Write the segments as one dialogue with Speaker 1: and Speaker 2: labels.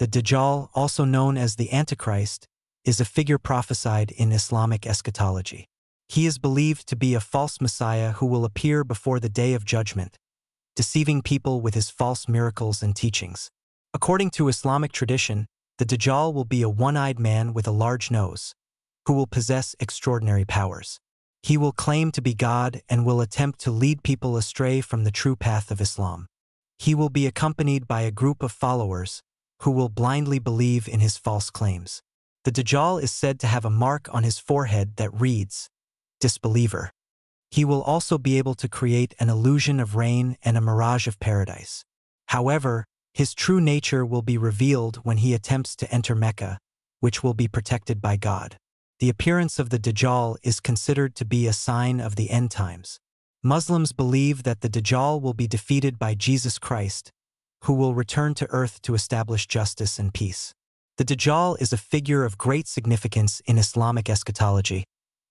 Speaker 1: The Dajjal, also known as the Antichrist, is a figure prophesied in Islamic eschatology. He is believed to be a false messiah who will appear before the day of judgment, deceiving people with his false miracles and teachings. According to Islamic tradition, the Dajjal will be a one-eyed man with a large nose, who will possess extraordinary powers. He will claim to be God and will attempt to lead people astray from the true path of Islam. He will be accompanied by a group of followers who will blindly believe in his false claims. The Dajjal is said to have a mark on his forehead that reads, "Disbeliever." He will also be able to create an illusion of rain and a mirage of paradise. However, his true nature will be revealed when he attempts to enter Mecca, which will be protected by God. The appearance of the Dajjal is considered to be a sign of the end times. Muslims believe that the Dajjal will be defeated by Jesus Christ, who will return to earth to establish justice and peace. The Dajjal is a figure of great significance in Islamic eschatology,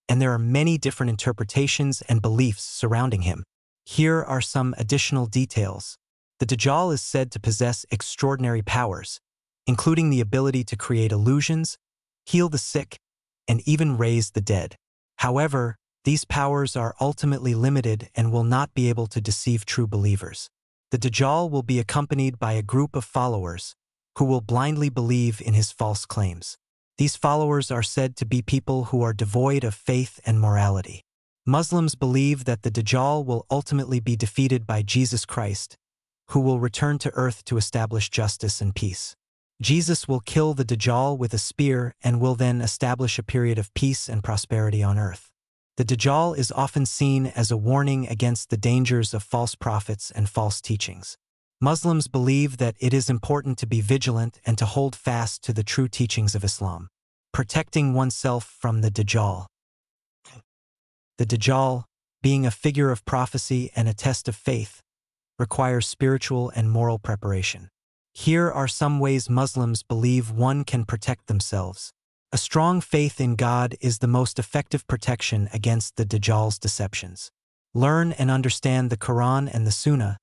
Speaker 1: and there are many different interpretations and beliefs surrounding him. Here are some additional details. The Dajjal is said to possess extraordinary powers, including the ability to create illusions, heal the sick, and even raise the dead. However, these powers are ultimately limited and will not be able to deceive true believers. The Dajjal will be accompanied by a group of followers who will blindly believe in his false claims. These followers are said to be people who are devoid of faith and morality. Muslims believe that the Dajjal will ultimately be defeated by Jesus Christ, who will return to earth to establish justice and peace. Jesus will kill the Dajjal with a spear and will then establish a period of peace and prosperity on earth. The Dajjal is often seen as a warning against the dangers of false prophets and false teachings. Muslims believe that it is important to be vigilant and to hold fast to the true teachings of Islam, protecting oneself from the Dajjal. The Dajjal, being a figure of prophecy and a test of faith, requires spiritual and moral preparation. Here are some ways Muslims believe one can protect themselves. A strong faith in God is the most effective protection against the Dajjal's deceptions. Learn and understand the Quran and the Sunnah,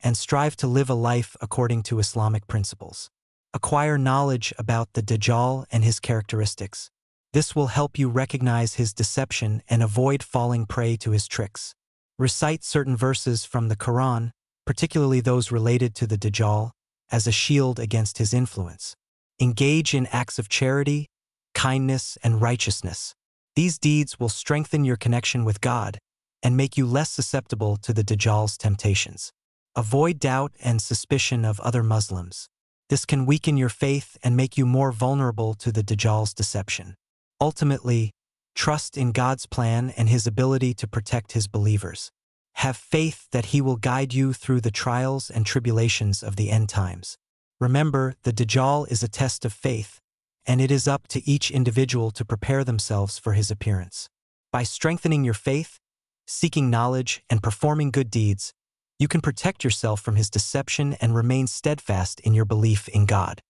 Speaker 1: and strive to live a life according to Islamic principles. Acquire knowledge about the Dajjal and his characteristics. This will help you recognize his deception and avoid falling prey to his tricks. Recite certain verses from the Quran, particularly those related to the Dajjal, as a shield against his influence. Engage in acts of charity, kindness, and righteousness. These deeds will strengthen your connection with God and make you less susceptible to the Dajjal's temptations. Avoid doubt and suspicion of other Muslims. This can weaken your faith and make you more vulnerable to the Dajjal's deception. Ultimately, trust in God's plan and his ability to protect his believers. Have faith that he will guide you through the trials and tribulations of the end times. Remember, the Dajjal is a test of faith, and it is up to each individual to prepare themselves for his appearance. By strengthening your faith, seeking knowledge, and performing good deeds, you can protect yourself from his deception and remain steadfast in your belief in God.